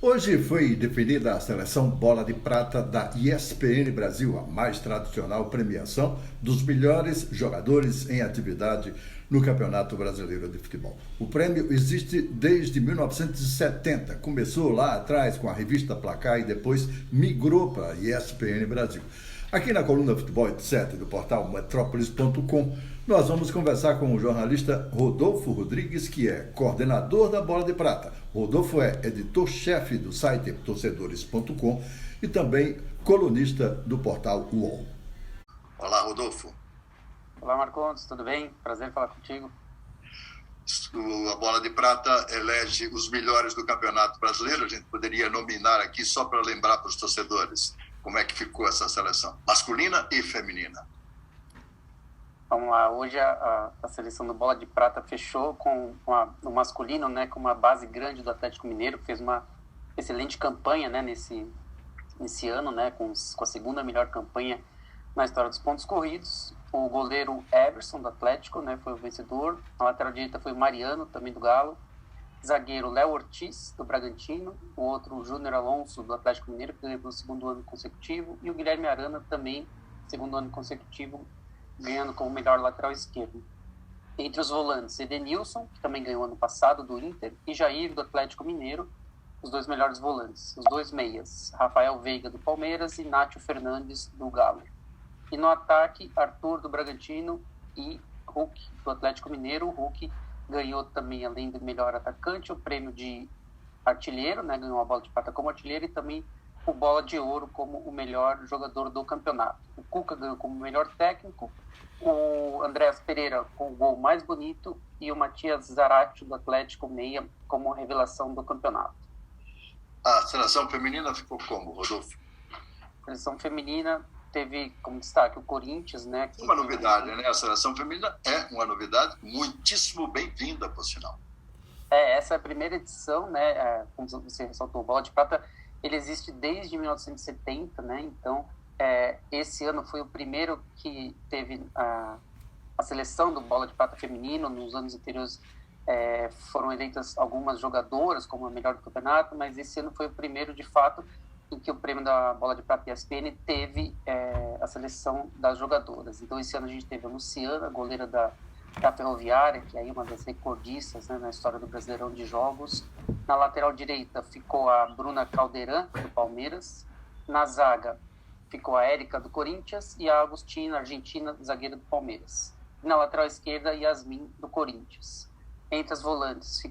Hoje foi definida a seleção Bola de Prata da ESPN Brasil, a mais tradicional premiação dos melhores jogadores em atividade no Campeonato Brasileiro de Futebol. O prêmio existe desde 1970, começou lá atrás com a revista Placar e depois migrou para a ESPN Brasil. Aqui na coluna Futebol etc. do portal Metrópolis.com, nós vamos conversar com o jornalista Rodolfo Rodrigues, que é coordenador da Bola de Prata. Rodolfo é editor-chefe do site torcedores.com e também colunista do portal UOL. Olá, Rodolfo. Olá, Marcondes, tudo bem? Prazer em falar contigo. A Bola de Prata elege os melhores do Campeonato Brasileiro. A gente poderia nominar aqui só para lembrar para os torcedores como é que ficou essa seleção, masculina e feminina. Vamos lá, hoje a seleção do Bola de Prata fechou com o masculino, né, com uma base grande do Atlético Mineiro, que fez uma excelente campanha, né, nesse ano, né, com a segunda melhor campanha na história dos pontos corridos. O goleiro Everson, do Atlético, né, foi o vencedor. Na lateral direita foi o Mariano, também do Galo. Zagueiro Léo Ortiz, do Bragantino. O outro, Júnior Alonso, do Atlético Mineiro, que ganhou pelo segundo ano consecutivo. E o Guilherme Arana, também, segundo ano consecutivo, ganhando como melhor lateral esquerdo. Entre os volantes, Edenilson, que também ganhou ano passado, do Inter, e Jair, do Atlético Mineiro, os dois melhores volantes. Os dois meias, Rafael Veiga, do Palmeiras, e Nátio Fernandes, do Galo. E no ataque, Arthur, do Bragantino, e Hulk, do Atlético Mineiro. O Hulk ganhou também, além do melhor atacante, o prêmio de artilheiro, né? Ganhou a Bola de Prata como artilheiro e também o Bola de Ouro como o melhor jogador do campeonato. O Cuca ganhou como melhor técnico, o Andréas Pereira com o gol mais bonito e o Matias Zarate, do Atlético Meia, como revelação do campeonato. A seleção feminina ficou como, Rodolfo? A seleção feminina teve como destaque o Corinthians, né? Uma novidade, né? A seleção feminina é uma novidade muitíssimo bem-vinda, por sinal. Essa é a primeira edição, né? Como você ressaltou, o Bola de Prata, ele existe desde 1970, né? Então, esse ano foi o primeiro que teve a seleção do Bola de Prata feminino. Nos anos anteriores foram eleitas algumas jogadoras como a melhor do campeonato, mas esse ano foi o primeiro, de fato, em que o prêmio da Bola de Prata ESPN teve a seleção das jogadoras. Então, esse ano a gente teve a Luciana, goleira da Ferroviária, que é uma das recordistas, né, na história do Brasileirão de Jogos. Na lateral direita ficou a Bruna Caldeirão, do Palmeiras. Na zaga ficou a Érica, do Corinthians, e a Agostina, argentina, zagueira do Palmeiras. E na lateral esquerda, Yasmin, do Corinthians. Entre as volantes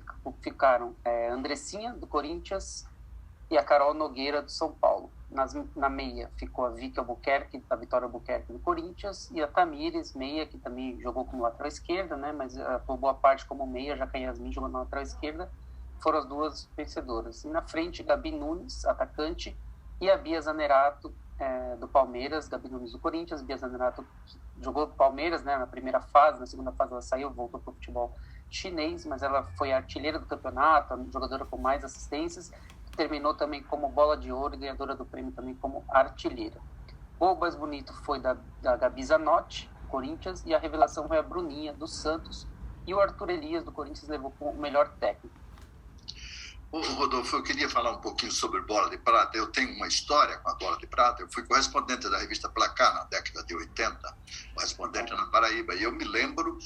ficaram Andressinha, do Corinthians, e a Carol Nogueira, do São Paulo. Na meia ficou a Vicky Albuquerque, da Vitória Albuquerque, do Corinthians, e a Tamires, meia, que também jogou como lateral esquerda, né, mas por boa parte como meia, já que a Yasmin jogou na lateral esquerda, foram as duas vencedoras. E na frente, Gabi Nunes, atacante, e a Bia Zanerato, do Palmeiras. Gabi Nunes do Corinthians, Bia Zanerato jogou do Palmeiras, né, na primeira fase. Na segunda fase ela saiu, voltou para o futebol chinês, mas ela foi a artilheira do campeonato, a jogadora com mais assistências, terminou também como bola de ouro e ganhadora do prêmio também como artilheira. O gol mais bonito foi da Gabi Zanotti, Corinthians, e a revelação foi a Bruninha, do Santos, e o Arthur Elias, do Corinthians, levou como o melhor técnico. Rodolfo, eu queria falar um pouquinho sobre Bola de Prata. Eu tenho uma história com a Bola de Prata. Eu fui correspondente da revista Placar na década de 80, correspondente na Paraíba, e eu me lembro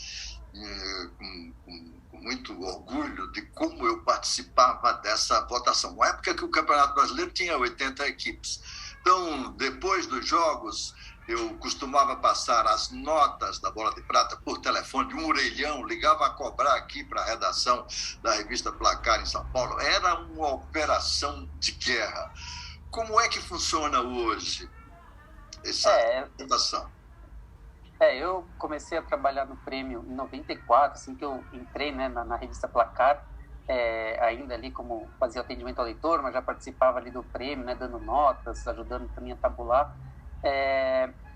com muito orgulho de como eu participava dessa votação. Uma época que o Campeonato Brasileiro tinha 80 equipes. Então, depois dos jogos, eu costumava passar as notas da Bola de Prata por telefone, de um orelhão, ligava a cobrar aqui para a redação da revista Placar em São Paulo. Era uma operação de guerra. Como é que funciona hoje essa votação? Eu comecei a trabalhar no prêmio em 94, assim que eu entrei, né, na revista Placar, ainda ali como fazia atendimento ao leitor, mas já participava ali do prêmio, né, dando notas, ajudando também a tabular.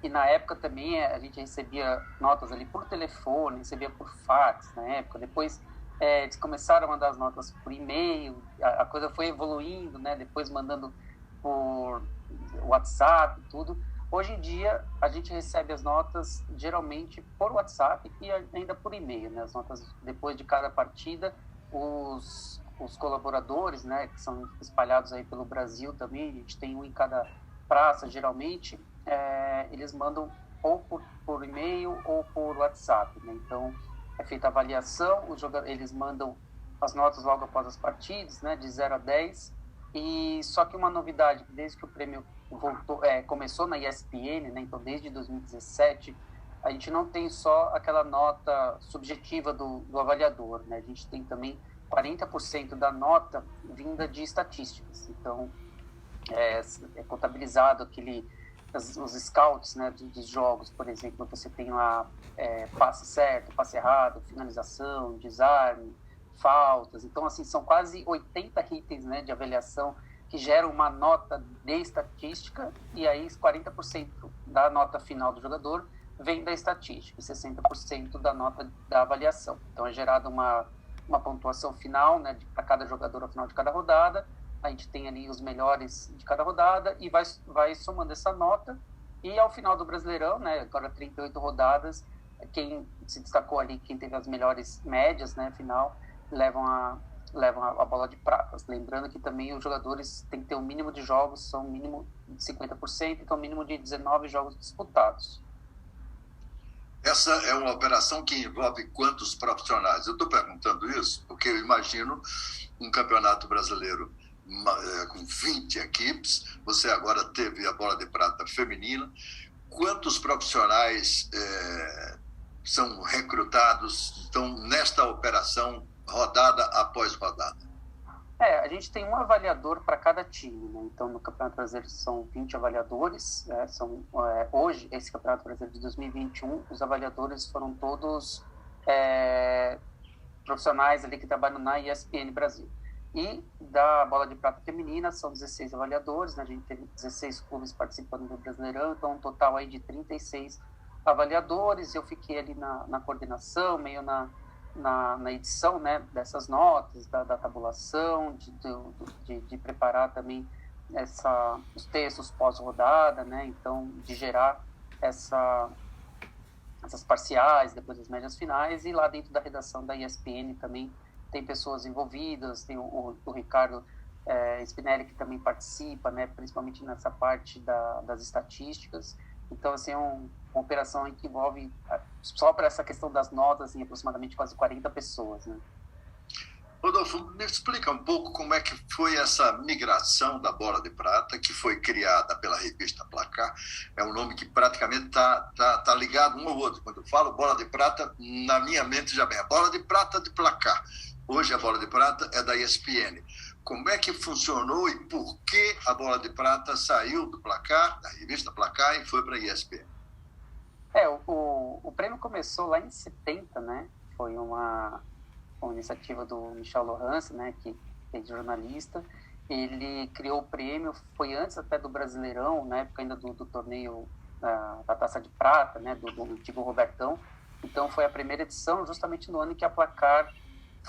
E na época também a gente recebia notas ali por telefone, recebia por fax na época. Depois eles começaram a mandar as notas por e-mail, a coisa foi evoluindo, né, depois mandando por WhatsApp, tudo. Hoje em dia, a gente recebe as notas geralmente por WhatsApp e ainda por e-mail, né? As notas depois de cada partida, os os colaboradores, né, que são espalhados aí pelo Brasil também, a gente tem um em cada praça, geralmente, eles mandam ou por e-mail ou por WhatsApp, né? Então, é feita a avaliação, eles mandam as notas logo após as partidas, né, de 0 a 10, e só que uma novidade, desde que o prêmio começou na ESPN, né, então desde 2017, a gente não tem só aquela nota subjetiva do avaliador, né, a gente tem também 40% da nota vinda de estatísticas, então é contabilizado os scouts, né, dos jogos, por exemplo, você tem lá passe certo, passe errado, finalização, desarme, faltas, então assim, são quase 80 itens, né, de avaliação que geram uma nota de estatística, e aí 40% da nota final do jogador vem da estatística, e 60% da nota da avaliação. Então é gerada uma pontuação final, né, para cada jogador ao final de cada rodada. A gente tem ali os melhores de cada rodada e vai somando essa nota, e ao final do Brasileirão, né, agora 38 rodadas, quem se destacou ali, quem teve as melhores médias, né, final, levam a bola de prata. Lembrando que também os jogadores têm que ter um mínimo de jogos, são um mínimo de 50%, então um mínimo de 19 jogos disputados. Essa é uma operação que envolve quantos profissionais? Eu estou perguntando isso porque eu imagino um campeonato brasileiro com 20 equipes, você agora teve a bola de prata feminina. Quantos profissionais são recrutados, estão nesta operação rodada após rodada? A gente tem um avaliador para cada time, né? Então, no Campeonato Brasileiro são 20 avaliadores. Hoje, esse Campeonato Brasileiro de 2021, os avaliadores foram todos profissionais ali que trabalham na ESPN Brasil. E da bola de prata feminina são 16 avaliadores, né? A gente teve 16 clubes participando do Brasileirão, então um total aí de 36 avaliadores. Eu fiquei ali na coordenação, meio na edição, né, dessas notas, da tabulação, de preparar também os textos pós-rodada, né, então de gerar essas parciais, depois as médias finais, e lá dentro da redação da ESPN também tem pessoas envolvidas, tem o Ricardo Spinelli, que também participa, né, principalmente nessa parte das estatísticas. Então, assim, é uma operação em que envolve, só para essa questão das notas, assim, aproximadamente quase 40 pessoas, né? Rodolfo, me explica um pouco como é que foi essa migração da bola de prata, que foi criada pela revista Placar. É um nome que praticamente está ligado um ao outro. Quando eu falo bola de prata, na minha mente já vem a bola de prata de Placar. Hoje a bola de prata é da ESPN. Como é que funcionou e por que a bola de prata saiu do Placar, da revista Placar, e foi para a ESPN? O prêmio começou lá em 70, né? Foi uma iniciativa do Michel Laurence, né, que é jornalista. Ele criou o prêmio, foi antes até do Brasileirão, na época ainda do torneio da Taça de Prata, né, do antigo Robertão. Então foi a primeira edição, justamente no ano em que a Placar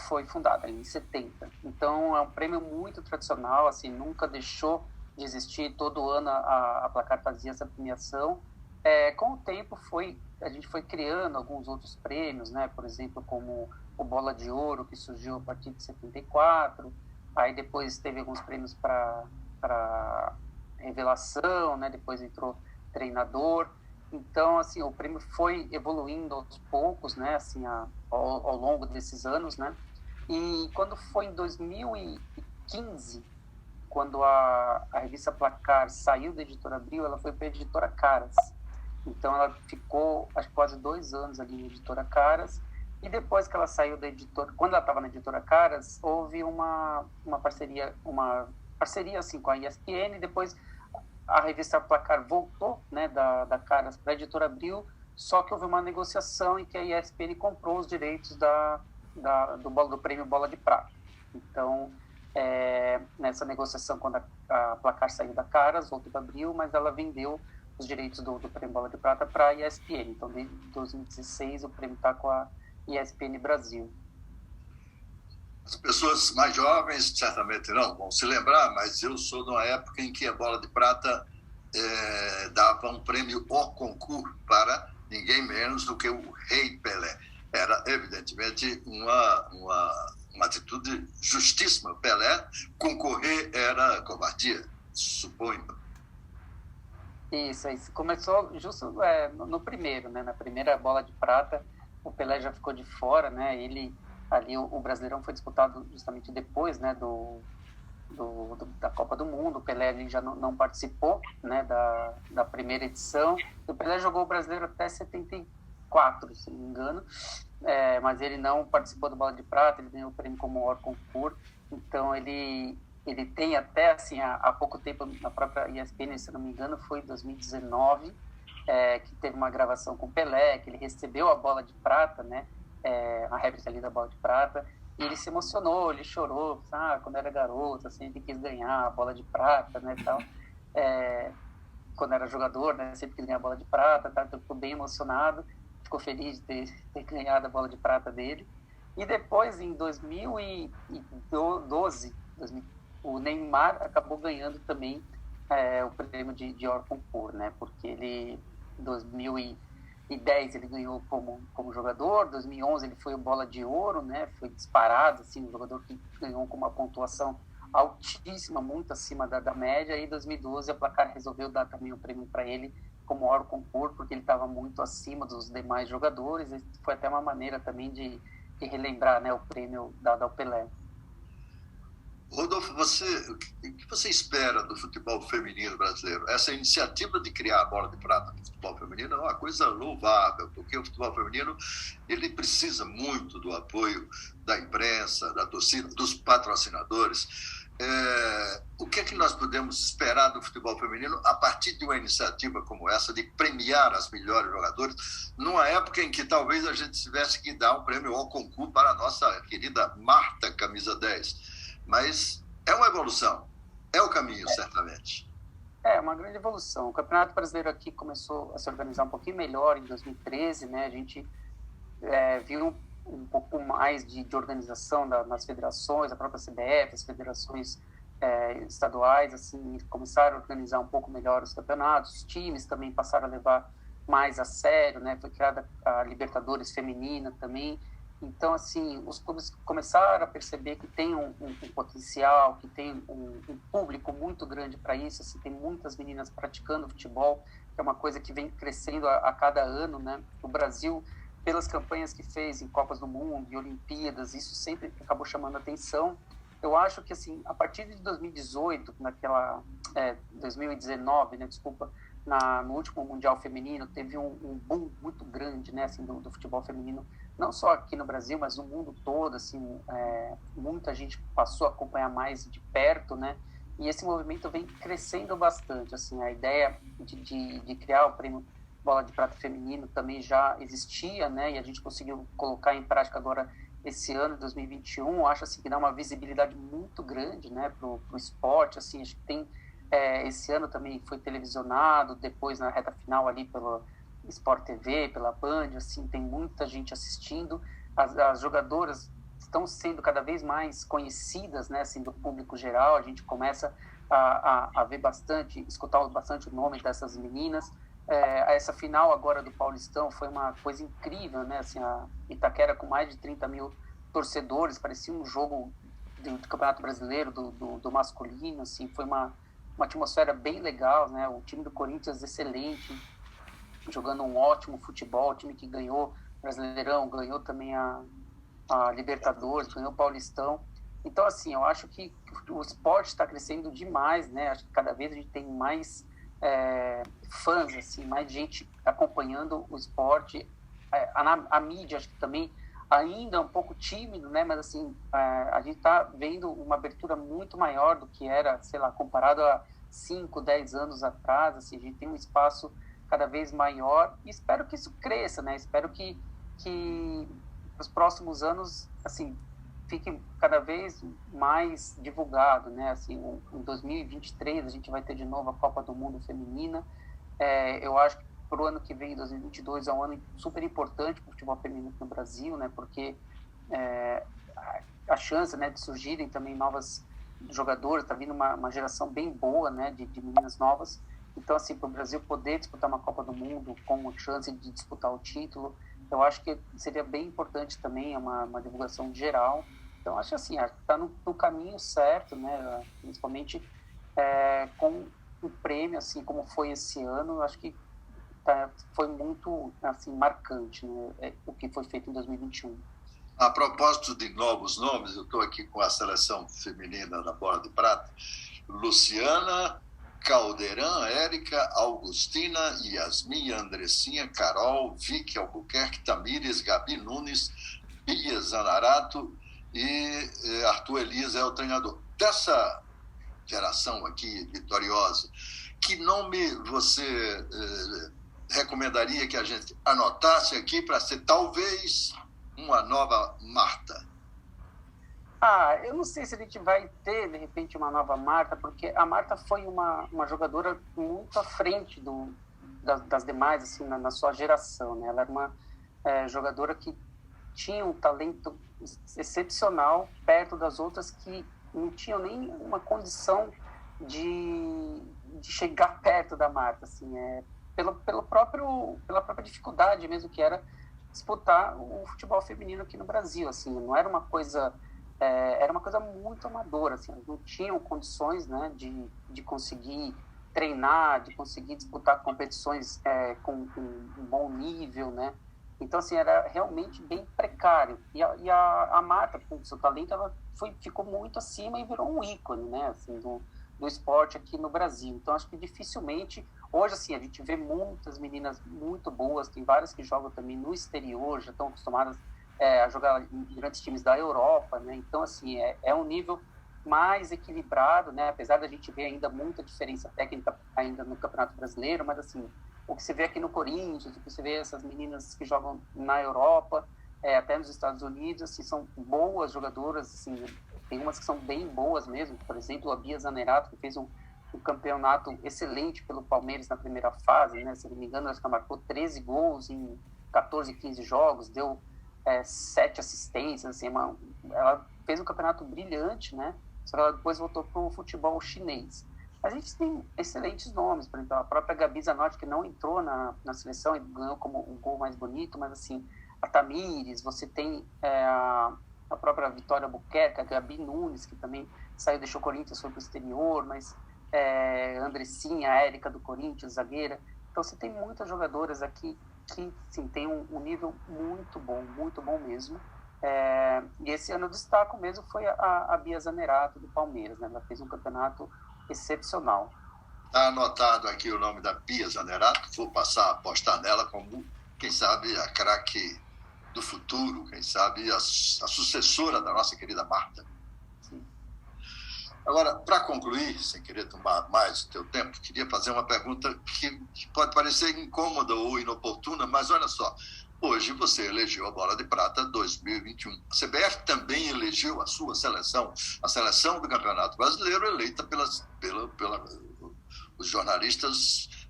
foi fundada, em 70. Então é um prêmio muito tradicional, assim, nunca deixou de existir. Todo ano a Placar fazia essa premiação. Com o tempo a gente foi criando alguns outros prêmios, né? Por exemplo, como o Bola de Ouro, que surgiu a partir de 74. Aí depois teve alguns prêmios para revelação, né? Depois entrou treinador. Então, assim, o prêmio foi evoluindo aos poucos, né? Assim, ao longo desses anos, né? E quando foi em 2015, quando a revista Placar saiu da Editora Abril, ela foi para a Editora Caras. Então, ela ficou, acho que quase 2 anos ali na Editora Caras. E depois que ela saiu da editora, quando ela estava na Editora Caras, houve uma parceria assim, com a ESPN. Depois a revista Placar voltou, né, da Caras para a Editora Abril, só que houve uma negociação em que a ESPN comprou os direitos do prêmio Bola de Prata. Então, nessa negociação, quando a Placar saiu da Caras, voltou para Abril, mas ela vendeu os direitos do prêmio Bola de Prata para a ESPN. Então, desde 2016, o prêmio está com a ESPN Brasil. As pessoas mais jovens certamente não vão se lembrar, mas eu sou de uma época em que a bola de prata dava um prêmio au concurso para ninguém menos do que o Rei Pelé. Era, evidentemente, uma uma atitude justíssima. Pelé, concorrer era covardia, suponho. Isso começou justo no primeiro, né? Na primeira bola de prata, o Pelé já ficou de fora, né? Ele ali o Brasileirão foi disputado justamente depois, né? Da Copa do Mundo. O Pelé ali já não participou, né? Da primeira edição. O Pelé jogou o Brasileiro até 74, se não me engano, mas ele não participou do Bola de Prata. Ele ganhou o prêmio como maior concurso. Então ele tem até, assim, há pouco tempo, na própria ESPN, se não me engano, foi em 2019, que teve uma gravação com o Pelé, que ele recebeu a bola de prata, né, a réplica ali da bola de prata, e ele se emocionou, ele chorou, quando era garoto, assim, ele quis ganhar a bola de prata, né, tal. Quando era jogador, né, sempre quis ganhar a bola de prata, tá, então ficou bem emocionado, ficou feliz de ter ganhado a bola de prata dele. E depois, em 2012, o Neymar acabou ganhando também o prêmio de hors concours, né? Porque ele, em 2010, ele ganhou como jogador, em 2011 ele foi o Bola de Ouro, né? Foi disparado, assim, um jogador que ganhou com uma pontuação altíssima, muito acima da média, e em 2012 a Placar resolveu dar também o prêmio para ele como hors concours, porque ele estava muito acima dos demais jogadores, e foi até uma maneira também de relembrar, né, o prêmio dado ao Pelé. Rodolfo, o que você espera do futebol feminino brasileiro? Essa iniciativa de criar a bola de prata do futebol feminino é uma coisa louvável, porque o futebol feminino ele precisa muito do apoio da imprensa, da torcida, dos patrocinadores. O que é que nós podemos esperar do futebol feminino a partir de uma iniciativa como essa, de premiar as melhores jogadoras, numa época em que talvez a gente tivesse que dar um prêmio ao concurso para a nossa querida Marta, camisa 10. Mas é uma evolução, é o caminho, certamente. É uma grande evolução. O Campeonato Brasileiro aqui começou a se organizar um pouquinho melhor em 2013, né? A gente viu um pouco mais de organização nas federações, a própria CBF, as federações estaduais, assim, começaram a organizar um pouco melhor os campeonatos. Os times também passaram a levar mais a sério, né? Foi criada a Libertadores feminina também. Então, assim, os clubes começaram a perceber que tem um potencial, que tem um público muito grande para isso. Assim, tem muitas meninas praticando futebol, que é uma coisa que vem crescendo a cada ano, né? O Brasil, pelas campanhas que fez em Copas do Mundo e Olimpíadas, isso sempre acabou chamando atenção. Eu acho que, assim, a partir de 2018, 2019, né, desculpa, no último Mundial Feminino, teve um boom muito grande, né, assim, do futebol feminino, não só aqui no Brasil, mas no mundo todo, assim, muita gente passou a acompanhar mais de perto, né, e esse movimento vem crescendo bastante, assim, a ideia de criar o prêmio Bola de Prata feminino também já existia, né, e a gente conseguiu colocar em prática agora esse ano, 2021, acho assim, que dá uma visibilidade muito grande, né, pro esporte, assim, acho que tem, esse ano também foi televisionado, depois na reta final ali pelo Sport TV, pela Band, assim, tem muita gente assistindo, as jogadoras estão sendo cada vez mais conhecidas, né, assim, do público geral, a gente começa a ver bastante, escutar bastante o nome dessas meninas. Essa final agora do Paulistão foi uma coisa incrível, né, assim, a Itaquera com mais de 30 mil torcedores, parecia um jogo do Campeonato Brasileiro, do masculino, assim, foi uma atmosfera bem legal, né, o time do Corinthians excelente, jogando um ótimo futebol, o time que ganhou o Brasileirão, ganhou também a Libertadores, ganhou o Paulistão. Então, assim, eu acho que o esporte está crescendo demais, né, acho que cada vez a gente tem mais fãs, assim, mais gente acompanhando o esporte. A mídia, acho que também ainda é um pouco tímido, né, mas assim, a gente está vendo uma abertura muito maior do que era, sei lá, comparado a 5, 10 anos atrás, assim, a gente tem um espaço cada vez maior e espero que isso cresça, né, espero que nos próximos anos, assim, fique cada vez mais divulgado, né, assim, em 2023 a gente vai ter de novo a Copa do Mundo feminina, eu acho que para o ano que vem, 2022, é um ano super importante para o futebol feminino no Brasil, né, porque a chance, né, de surgirem também novas jogadoras, está vindo uma geração bem boa, né, de meninas novas, então, assim, para o Brasil poder disputar uma Copa do Mundo com chance de disputar o título, eu acho que seria bem importante também uma divulgação geral, Então, acho assim, está no caminho certo, né? Principalmente com o prêmio, assim, como foi esse ano, acho que foi muito, assim, marcante, né? O que foi feito em 2021. A propósito de novos nomes, eu estou aqui com a seleção feminina da bola de prata. Luciana, Caldeirão, Érica, Augustina, Yasmin, Andressinha, Carol, Vicky Albuquerque, Tamires, Gabi Nunes, Bia Zanarato e Arthur Elias é o treinador. Dessa geração aqui vitoriosa, que nome você recomendaria que a gente anotasse aqui para ser talvez uma nova Marta? Eu não sei se a gente vai ter, de repente, uma nova Marta, porque a Marta foi uma jogadora muito à frente das demais, assim, na sua geração, né? Ela era uma jogadora que tinha um talento excepcional perto das outras que não tinham nem uma condição de chegar perto da Marta, assim, pela própria dificuldade mesmo que era disputar o futebol feminino aqui no Brasil, assim, não era uma coisa era uma coisa muito amadora, assim, não tinham condições, né, de conseguir treinar, de conseguir disputar competições com um bom nível, né? Então, assim, era realmente bem precário. E a Marta, com o seu talento, ela ficou muito acima e virou um ícone, né, assim, do esporte aqui no Brasil. Então, acho que dificilmente... Hoje, assim, a gente vê muitas meninas muito boas, tem várias que jogam também no exterior, já estão acostumadas a jogar em grandes times da Europa, né? Então, assim, é um nível mais equilibrado, né? Apesar da gente ver ainda muita diferença técnica ainda no Campeonato Brasileiro, mas, assim, o que se vê aqui no Corinthians, o que se vê essas meninas que jogam na Europa, até nos Estados Unidos, assim, são boas jogadoras, assim, tem umas que são bem boas mesmo, por exemplo, a Bia Zanerato, que fez um campeonato excelente pelo Palmeiras na primeira fase, né? Se não me engano, acho que ela marcou 13 gols em 14, 15 jogos, deu 7 assistências, assim, ela fez um campeonato brilhante, né? Só que ela depois voltou para o futebol chinês. A gente tem excelentes nomes, por exemplo, a própria Gabi Zanotti, que não entrou na seleção e ganhou como o gol mais bonito, mas, assim, a Tamires, você tem a própria Vitória Albuquerque, a Gabi Nunes, que também saiu, deixou o Corinthians, foi para o exterior, mas Andressinha, a Érica do Corinthians, zagueira. Então, você tem muitas jogadoras aqui que, sim, tem um nível muito bom mesmo. E esse ano o destaque mesmo foi a Bia Zanerato, do Palmeiras, né? Ela fez um campeonato excepcional. Está anotado aqui o nome da Bia Zanerato, vou passar a apostar nela como, quem sabe, a craque do futuro, quem sabe, a sucessora da nossa querida Marta. Sim. Agora, para concluir, sem querer tomar mais o teu tempo, queria fazer uma pergunta que pode parecer incômoda ou inoportuna, mas olha só, hoje você elegeu a Bola de Prata 2021. A CBF também elegeu a sua seleção, a seleção do Campeonato Brasileiro, eleita pelos jornalistas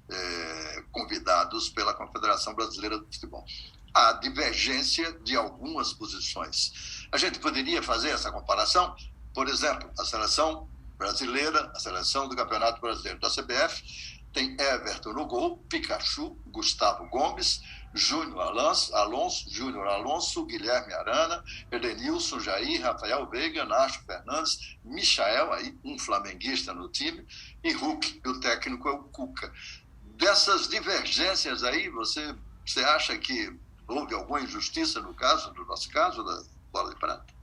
convidados pela Confederação Brasileira de Futebol. Há divergência de algumas posições. A gente poderia fazer essa comparação? Por exemplo, a seleção brasileira, a seleção do Campeonato Brasileiro da CBF, tem Everton no gol, Pikachu, Gustavo Gomes, Júnior Alonso, Guilherme Arana, Edenilson, Jair, Rafael Veiga, Nacho Fernandes, Michael, aí, um flamenguista no time, e Hulk, o técnico é o Cuca. Dessas divergências aí, você acha que houve alguma injustiça no nosso caso, da Bola de Prata?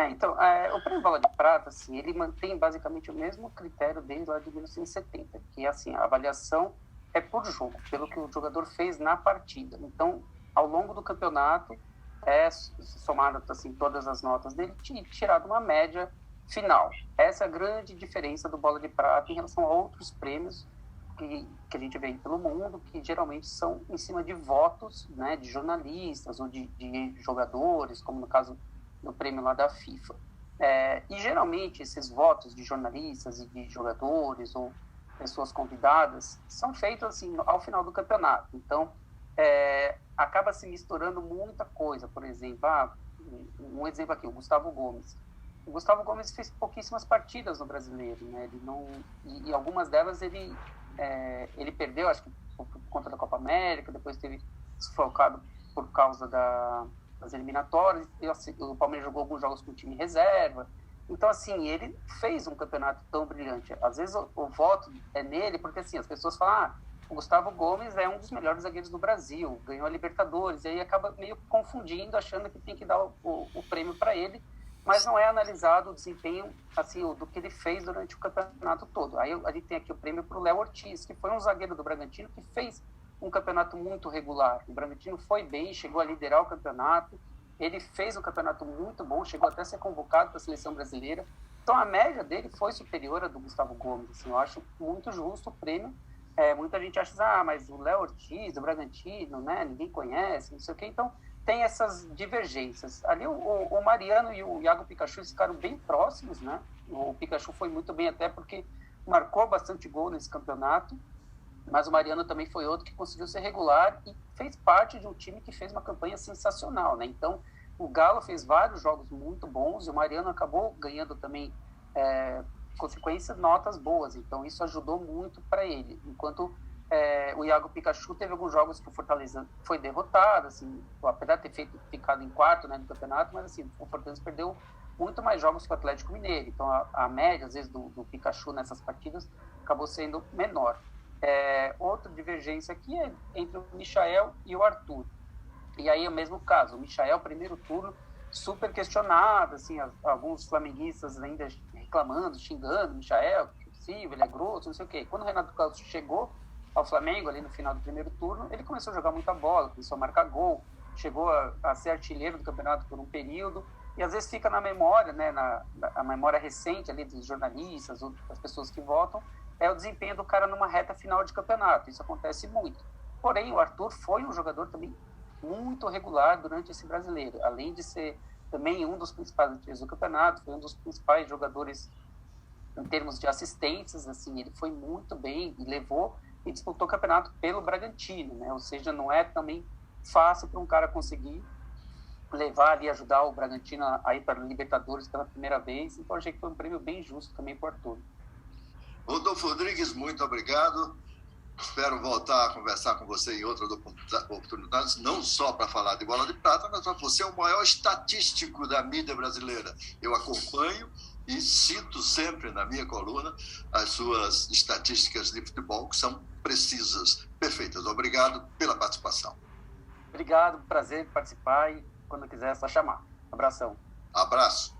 Então, o Prêmio Bola de Prata, assim, ele mantém basicamente o mesmo critério desde lá de 1970, que assim, a avaliação é por jogo, pelo que o jogador fez na partida. Então, ao longo do campeonato, somado assim, todas as notas dele, tirado uma média final. Essa é a grande diferença do Bola de Prata em relação a outros prêmios que a gente vê pelo mundo, que geralmente são em cima de votos, né, de jornalistas ou de jogadores, como no caso do prêmio lá da FIFA. E geralmente esses votos de jornalistas e de jogadores ou pessoas convidadas são feitos assim ao final do campeonato. Então, acaba se misturando muita coisa. Por exemplo, um exemplo aqui, o Gustavo Gomes. O Gustavo Gomes fez pouquíssimas partidas no Brasileiro, né? Ele não, e algumas delas ele perdeu, acho que por conta da Copa América, depois teve desfalcado por causa da as eliminatórias, o Palmeiras jogou alguns jogos com o time reserva. Então, assim, ele fez um campeonato tão brilhante. Às vezes o voto é nele, porque assim, as pessoas falam, o Gustavo Gomes é um dos melhores zagueiros do Brasil, ganhou a Libertadores, e aí acaba meio confundindo, achando que tem que dar o prêmio para ele, mas não é analisado o desempenho assim, do que ele fez durante o campeonato todo. Aí a gente tem aqui o prêmio para o Léo Ortiz, que foi um zagueiro do Bragantino que fez um campeonato muito regular. O Bragantino foi bem, chegou a liderar o campeonato, ele fez um campeonato muito bom, chegou até a ser convocado para a seleção brasileira. Então a média dele foi superior à do Gustavo Gomes. Assim, eu acho muito justo o prêmio. Muita gente acha, mas o Léo Ortiz, do Bragantino, né, ninguém conhece, não sei o quê. Então tem essas divergências. Ali o Mariano e o Iago Pikachu ficaram bem próximos, né? O Pikachu foi muito bem até porque marcou bastante gol nesse campeonato, mas o Mariano também foi outro que conseguiu ser regular e fez parte de um time que fez uma campanha sensacional, né? Então, o Galo fez vários jogos muito bons e o Mariano acabou ganhando também, consequências, notas boas. Então, isso ajudou muito para ele. Enquanto o Iago Pikachu teve alguns jogos que o Fortaleza foi derrotado, assim, apesar de ter ficado em quarto, né, no campeonato, mas assim, o Fortaleza perdeu muito mais jogos que o Atlético Mineiro. Então, a média, às vezes, do Pikachu nessas partidas acabou sendo menor. Outra divergência aqui é entre o Michael e o Arthur. E aí é o mesmo caso. O Michael, primeiro turno, super questionado, assim, alguns flamenguistas ainda reclamando, xingando o Michael, que é possível, ele é grosso, não sei o quê. Quando o Renato Gaúcho chegou ao Flamengo, ali no final do primeiro turno, ele começou a jogar muita bola, começou a marcar gol, chegou a ser artilheiro do campeonato por um período, e às vezes fica na memória, né, a memória recente ali dos jornalistas, das pessoas que votam, é o desempenho do cara numa reta final de campeonato. Isso acontece muito. Porém, o Arthur foi um jogador também muito regular durante esse brasileiro. Além de ser também um dos principais artilheiros do campeonato, foi um dos principais jogadores em termos de assistências. Assim, ele foi muito bem e levou e disputou o campeonato pelo Bragantino, né? Ou seja, não é também fácil para um cara conseguir levar ali, ajudar o Bragantino a ir para a Libertadores pela primeira vez. Então, achei que foi um prêmio bem justo também para o Arthur. Rodolfo Rodrigues, muito obrigado. Espero voltar a conversar com você em outras oportunidades, não só para falar de bola de prata, mas para você é o maior estatístico da mídia brasileira. Eu acompanho e cito sempre na minha coluna as suas estatísticas de futebol, que são precisas, perfeitas. Obrigado pela participação. Obrigado, prazer participar e quando quiser é só chamar. Abração. Abraço.